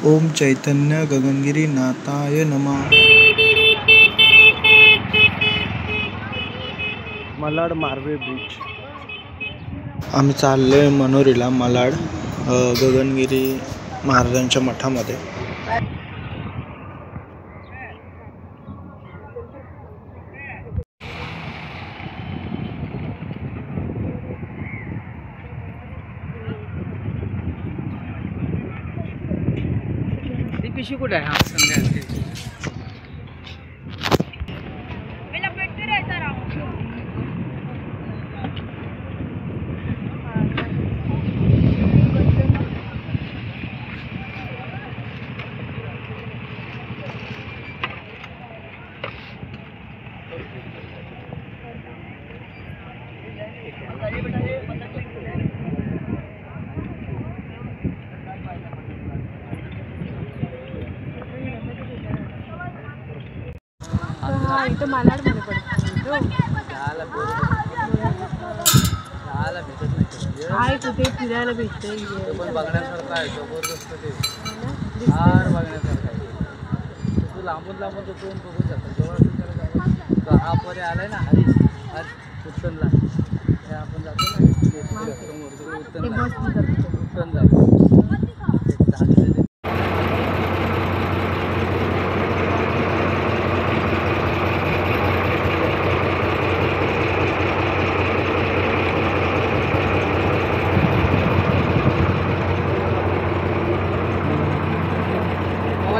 ओम चैतन्य गगनगिरी नाथाय नमः. मालाड मार्वे ब्रिज. आम्ही चाललोय मनोरीला मालाड गगनगिरी महाराजांच्या मठामध्ये. ती पिशवी कुठे आहे? हा संध्या इथं मालाड मध्ये पडतो. काय कुठे फिरायला भेटते पण बघण्यासारखं आहे. जबरदस्त ते फार बघण्यासारखं आहे. तू लांबून लांबून बघून जातो. जवळ हा पर्याय आलाय ना हरीश उत्तनला. हे आपण जातो ना समोर उत्तन जातो.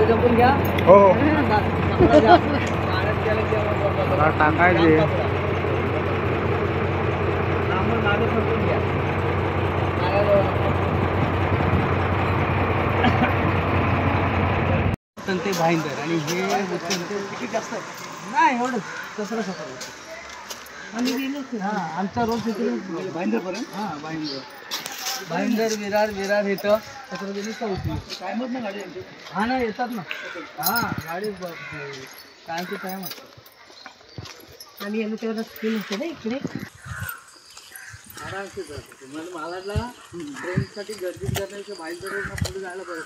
जपून घ्या. हो टाकायचे ते भाईंदर आणि हे तिकीट जास्त नाही एवढं कसं आणि गेलो. हां आमचा रोज तिथे भाईंदर पर्यंत. हां भाईंदर विरार येतं तसं गेली चौथी टायमच ना गाडी. हा ना येतात ना. हां गाडी टायमचं टाईम असतो. आणि आम्ही तेवढं स्क्रीन होते ना इकडे. आरामशीर जातो. म्हणजे मालाडला ट्रेनसाठी गर्दी करण्यापेक्षा भाईंदर पुढे जायला बरं.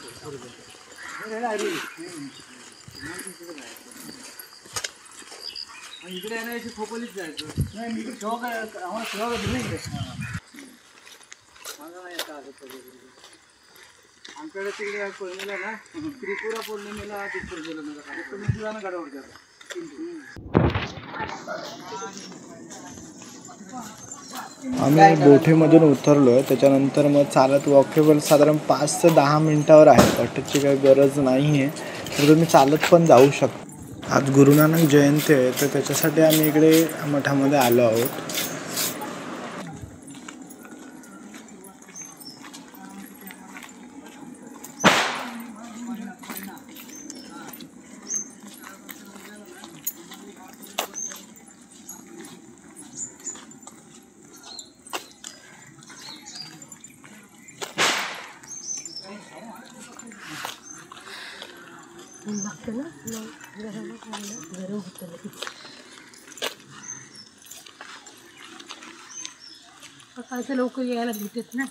इकडे येण्यापेक्षा खोपोलीच जायचं. नाही इकडे शॉक आहे आम्हाला शॉक आहे नाही इकडे. मला नाही येतं आलं. आमच्याकडे तिकडे पौर्णिमेला ना त्रिपुरा पौर्णिमेला गेलं नका गडावर जातं. आम्ही बोठेमधून उतरलोय. त्याच्यानंतर मग चालत वॉकेबल साधारण 5 ते 10 मिनिटावर आहे. वाटेची काही गरज नाही आहे, तर तुम्ही चालत पण जाऊ शकता. आज गुरुनानक जयंती आहे, तर त्याच्यासाठी आम्ही इकडे मठामध्ये आलो आहोत. लागतं ना गरम होतं लगेच. सकाळचं लवकर यायला भेटत ना.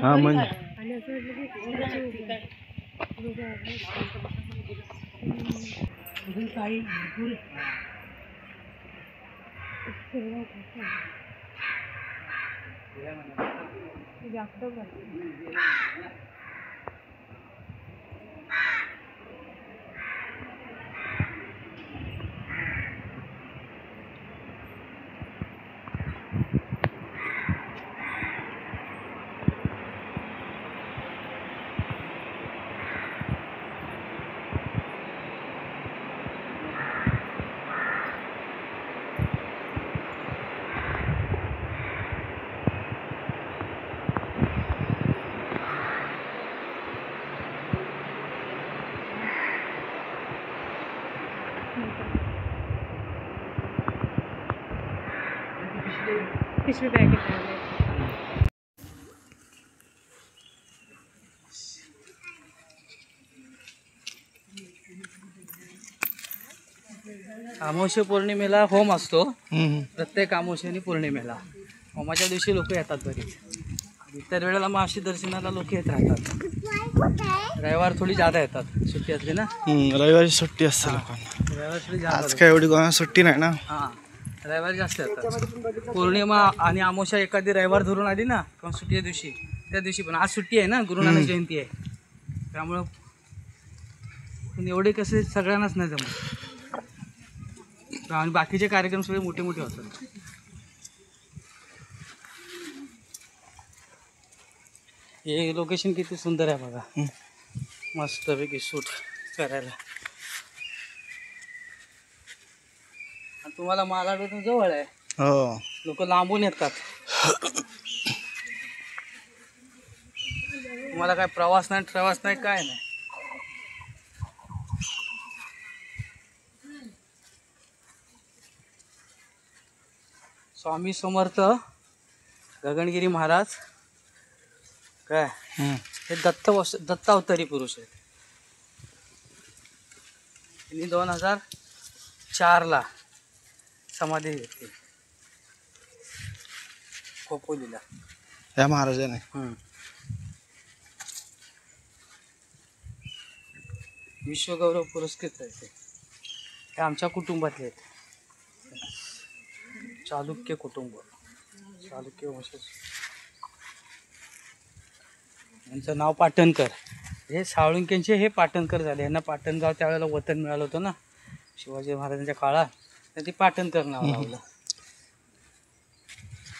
हा म्हणजे काही जास्त पिशवी पॅकेट आणले. अमावस्या पौर्णिमेला होम असतो. प्रत्येक अमावस्या आणि पौर्णिमेला होमाच्या दिवशी लोक येतात बरीच. इतर वेळेला महाशी दर्शनाला लोक येत राहतात. रविवार थोडी जादा येतात, सुट्टी असली ना. रविवारी सुट्टी असते लोकांना. रविवार थोडी आज जादा. काय एवढी कोणाला सुट्टी नाही ना. हां, रविवारी जास्त येतात. पौर्णिमा आणि अमावस्या एखादी रविवार धरून आली ना किंवा सुट्टीच्या दिवशी, त्या दिवशी पण आज सुट्टी आहे ना, गुरु नानक जयंती आहे, त्यामुळं पण एवढे कसे सगळ्यांनाच नाही जमत. आणि बाकीचे कार्यक्रम सगळे मोठे मोठे होतात. हे लोकेशन किती सुंदर आहे बघा. मस्तपैकी शूट करायला. आणि तुम्हाला मालाडवरून जवळ आहे. हो, लोक लांबून येतात. तुम्हाला काय प्रवास नाही काय नाही. स्वामी समर्थ गगनगिरी महाराज काय हे दत्तावतारी पुरुष आहेत. त्यांनी 2004ला समाधी घेतली खोपोलीला. या महाराजाने. विश्वगौरव पुरस्कृत आहे ते आमच्या कुटुंबातले आहेत. चालुक्य कुटुंब, चालुक्य वंशज. यांचं नाव पाटणकर. हे साळुंक्यांचे हे पाटणकर झाले. यांना पाटणगाव त्यावेळेला वतन मिळालं होतं ना शिवाजी महाराजांच्या काळात, तर ते पाटणकर नाव लावलं.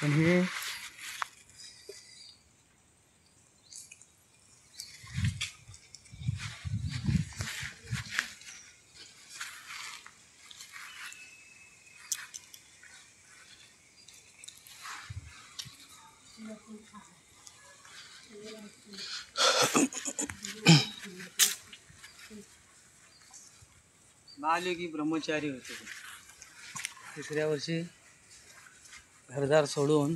पण हे बालयोगी ब्रह्मचारी होते. तिसऱ्या वर्षी घरदार सोडून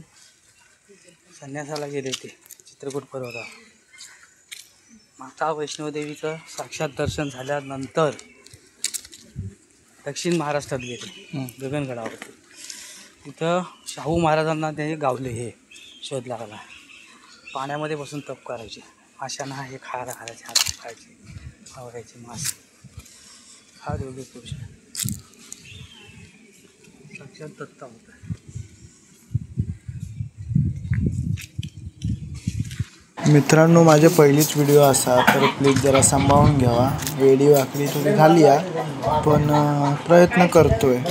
संन्यासाला गेले ते चित्रकूट पर्वतावर. माता वैष्णवदेवीचं साक्षात दर्शन झाल्यानंतर दक्षिण महाराष्ट्रात गेले गगनगडावरती. तिथं शाहू महाराजांना ते गावले. हे शोध लागला. पाण्यामध्ये बसून तप करायचे. माशांना हे खायला घालायचे, हात खायचे, आवरायचे मासे. हा योगी पुरुष साक्षात दत्ता होता. मित्रांनो, माझे पहिलीच व्हिडिओ असा, तर प्लीज जरा सांभाळून घ्यावा. वेडी वाकडी थोडी झाली आहे, पण प्रयत्न करतोय.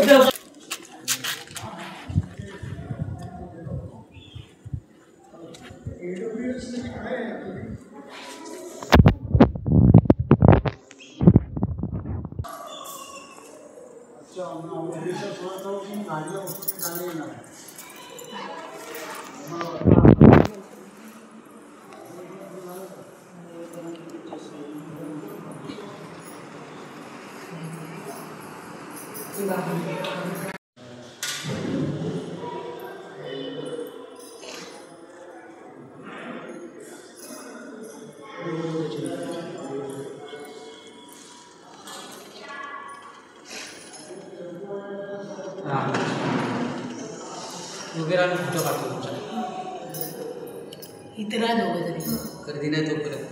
योगीराज फोटो काढतो. इथे राहा दोघं तरी. गर्दी नाही तोपर्यंत.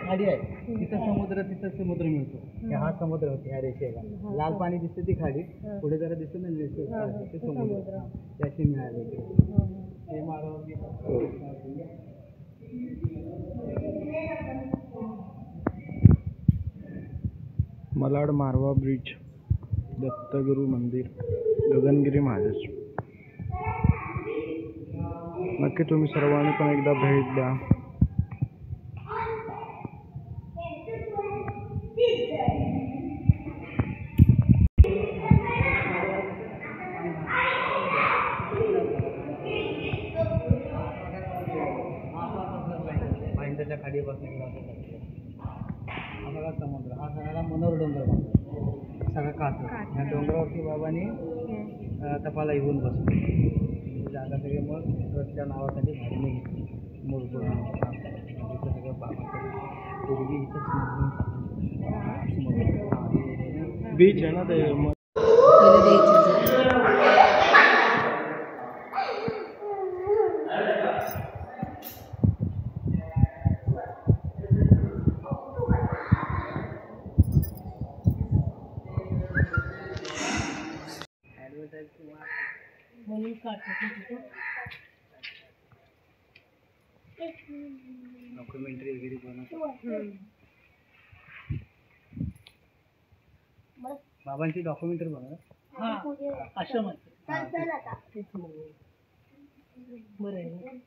खाडी आहे तिथं समुद्र मिळतो. हा समुद्र होते ह्या रेषेला. लाल पाणी दिसतं ती खाडी, पुढे जरा दिसतं ना ते समुद्र, त्याशी मिळाले ते मलाड मारवा ब्रिज, दत्तगुरू मंदिर, गगनगिरी महाराज. नक्की तुम्ही सर्वांनी पण एकदा भेट द्या. भाईंदरच्या खाडीपासून हा सगळा समुद्र, हा सगळा मनोहर डोंगर बांधला, सगळा काठ. ह्या डोंगरावरती बाबांनी तपाला येऊन बसलो. जागा सगळे मग ट्रस्टच्या नावासाठी भाडीने घेतली. मूळ इथं सगळं बाबांकडे पूर्वी इथं बीच आहे ना ते. म्हणून काढतात डॉक्युमेंटरी वगैरे बनवतात. बाबांची डॉक्युमेंटरी बनवतात. आश्रम बरं आहे.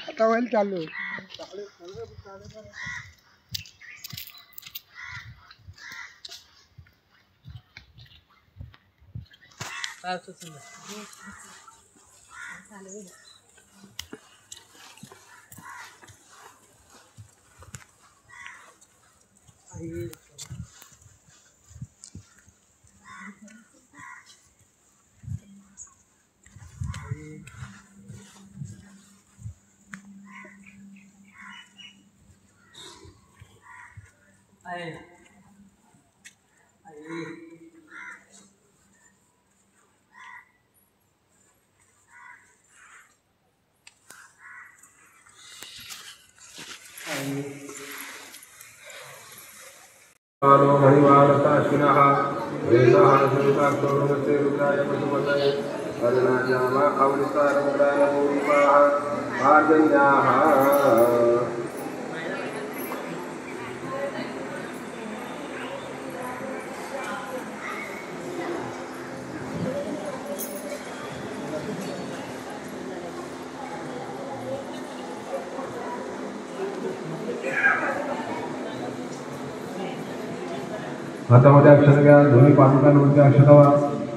आता होईल चालू. मणिवारताश्विनः वेदः सुताक्तोरुमते रुद्राय पशुपतये अर्णायामा अवृतारमुद्रानपूर्वाः आर्जन्याः. हातामध्ये अक्षर घ्या. दोन्ही पादुकांवरती अक्षर वा.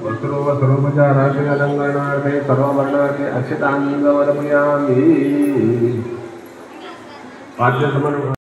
वस्त्रो व सर्वोपचाराशय अलंकरणार्थे सर्वाभरणार्थे अक्षतांगवरमयामि. पाद्य समर्पण.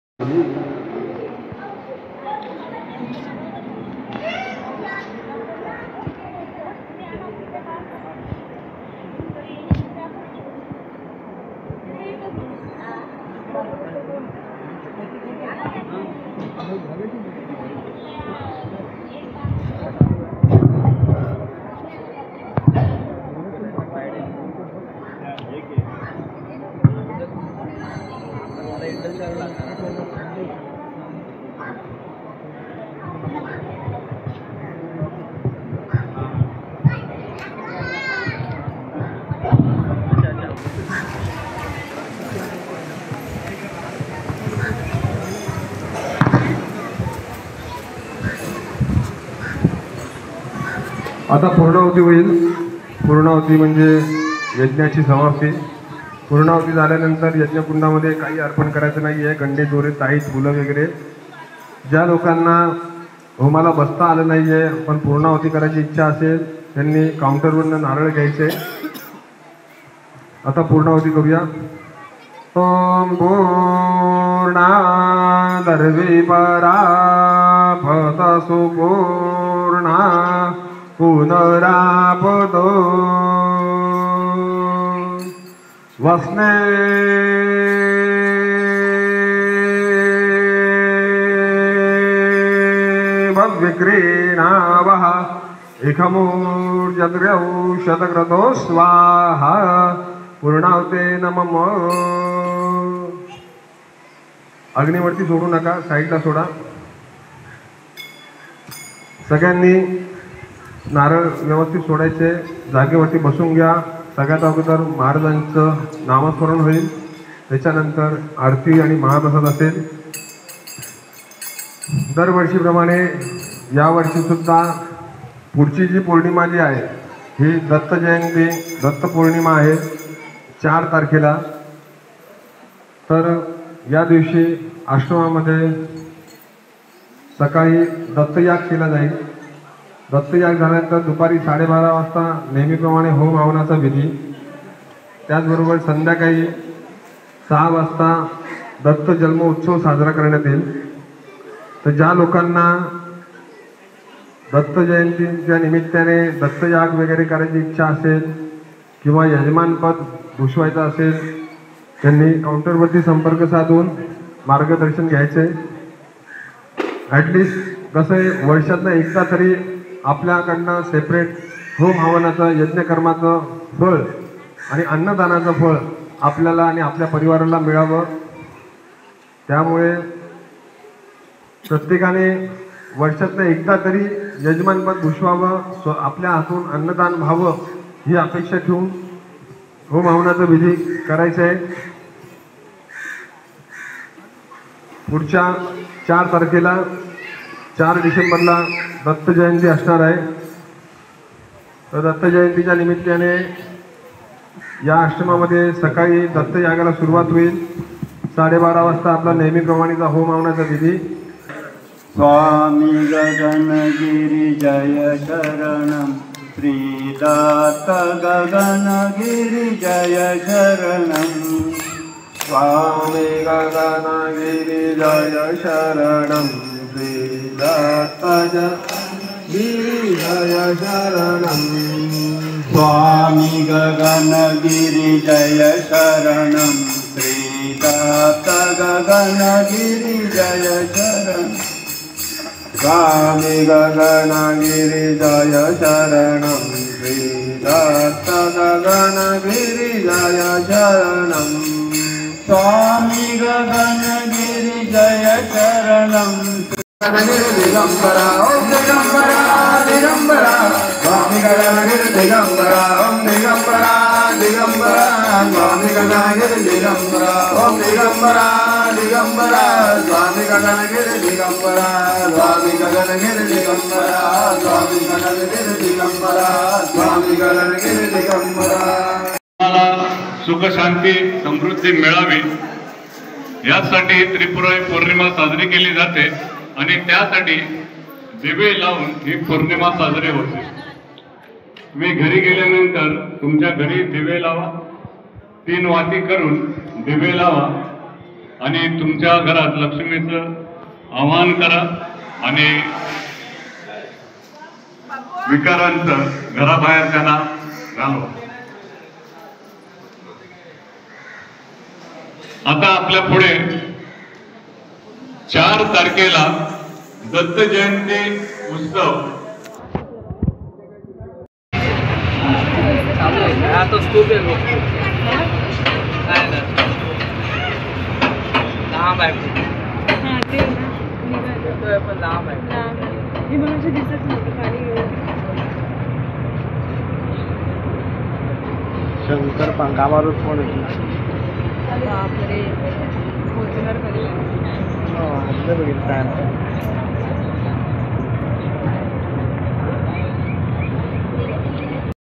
आता पूर्णाहुती होईल. पूर्णाहुती म्हणजे यज्ञाची समाप्ती. पूर्णाहुती झाल्यानंतर यज्ञकुंडामध्ये काही अर्पण करायचं नाही आहे. गंडे दोरे ताईत फुलं वगैरे ज्या लोकांना होमाला बसता आलं नाही आहे पण पूर्णाहुती करायची इच्छा असेल त्यांनी काउंटरवरनं नारळ घ्यायचे. आता पूर्णाहुती करूया. ओम पूर्णा दर्वी परा भवतु पूर्णा पुनरापतो वस्ने विक्रीणावः एकमूर्जद्रौ शतक्रतो स्वाहा पूर्णाहुते नमः. अग्नीवरती सोडू नका, साईडला सोडा. सगळ्यांनी नारळ व्यवस्थित सोडायचे. जागेवरती बसून घ्या. सगळ्यात अगोदर महाराजांचं नामस्मरण होईल, त्याच्यानंतर आरती आणि महाप्रसाद असेल. दरवर्षीप्रमाणे यावर्षी सुद्धा पुढची जी पौर्णिमा जी आहे ही दत्त जयंती दत्त पौर्णिमा आहे 4 तारखेला. तर या दिवशी आश्रमामध्ये सकाळी दत्तयाग केला जाईल. दत्तयाग झाल्यानंतर दुपारी 12:30 वाजता नेहमीप्रमाणे होम हवनाचा विधी. त्याचबरोबर संध्याकाळी 6 वाजता दत्त जन्म उत्सव साजरा करण्यात येईल. तर ज्या लोकांना दत्त जयंतीच्या निमित्ताने दत्तयाग वगैरे करायची इच्छा असेल किंवा यजमानपद भूषवायचं असेल त्यांनी काउंटरवरती संपर्क साधून मार्गदर्शन घ्यायचे. ॲटलिस्ट कसं आहे, वर्षातनं एकदा तरी आपल्याकडनं सेपरेट होम हवनाचं यज्ञकर्माचं फळ आणि अन्नदानाचं फळ आपल्याला आणि आपल्या परिवाराला मिळावं. त्यामुळे प्रत्येकाने वर्षातनं एकदा तरी यजमानपद भूषवावं, आपल्या हातून अन्नदान व्हावं ही अपेक्षा ठेवून होम हवनाचा विधी करायचा आहे. पुढच्या 4 तारखेला 4 डिसेंबरला दत्त जयंती असणार आहे. तर दत्त जयंतीच्या निमित्ताने या आश्रमामध्ये सकाळी दत्तयागाला सुरुवात होईल. 12:30 वाजता आपला नेहमीप्रमाणेचा होम हवनाचा विधी. स्वामी गगनगिरी जय शरणं श्रीदत्त गगनगिरी जय शरणं. स्वामी गगनगिरी जय शरणं श्रीदत्त गिरी जय शरणं. स्वामी गगनगिरी जय शरणं श्रीदत्त गगनगिरी जय शरणं. स्वामी गगनगिरी जय शरणं श्रीदत्त गगनगिरी जय शरणं. स्वामी गगनगिरी जय शरणं. दिगंबरा ओम दिगंबरा दिगंबरा स्वामी गगनगिरी दिगंबरा ओम दिगंबरा दिगंबरा स्वामी गगनगिरी दिगंबरा ओम दिगंबरा दिगंबरा स्वामी गगनगिरी दिगंबरा स्वामी गगनगिरी दिगंबरा स्वामी गगनगिरी दिगंबरा स्वामी गगनगिरी दिगंबरा. सुख शांती समृद्धी मिळावी यासाठी त्रिपुरारी पौर्णिमा साजरी केली जाते आणि त्यासाठी दिवे लावून ही पौर्णिमा साजरी होते. तुम्ही घरी गेल्यानंतर तुमच्या घरी दिवे लावा, 3 वाती करून दिवे लावा आणि तुमच्या घरात लक्ष्मीचं आवाहन करा आणि विकारांचं घराबाहेर त्यांना घालवा. आता आपल्या पुढे 4 तारखेला दत्त जयंती उत्सव आता स्तूप आहे लांब आहे पण लांब आहे. दिसत नव्हतं खाली. शंकर कामावरच फोन येतो. बापरे पोहोचणार कधी. बघितलं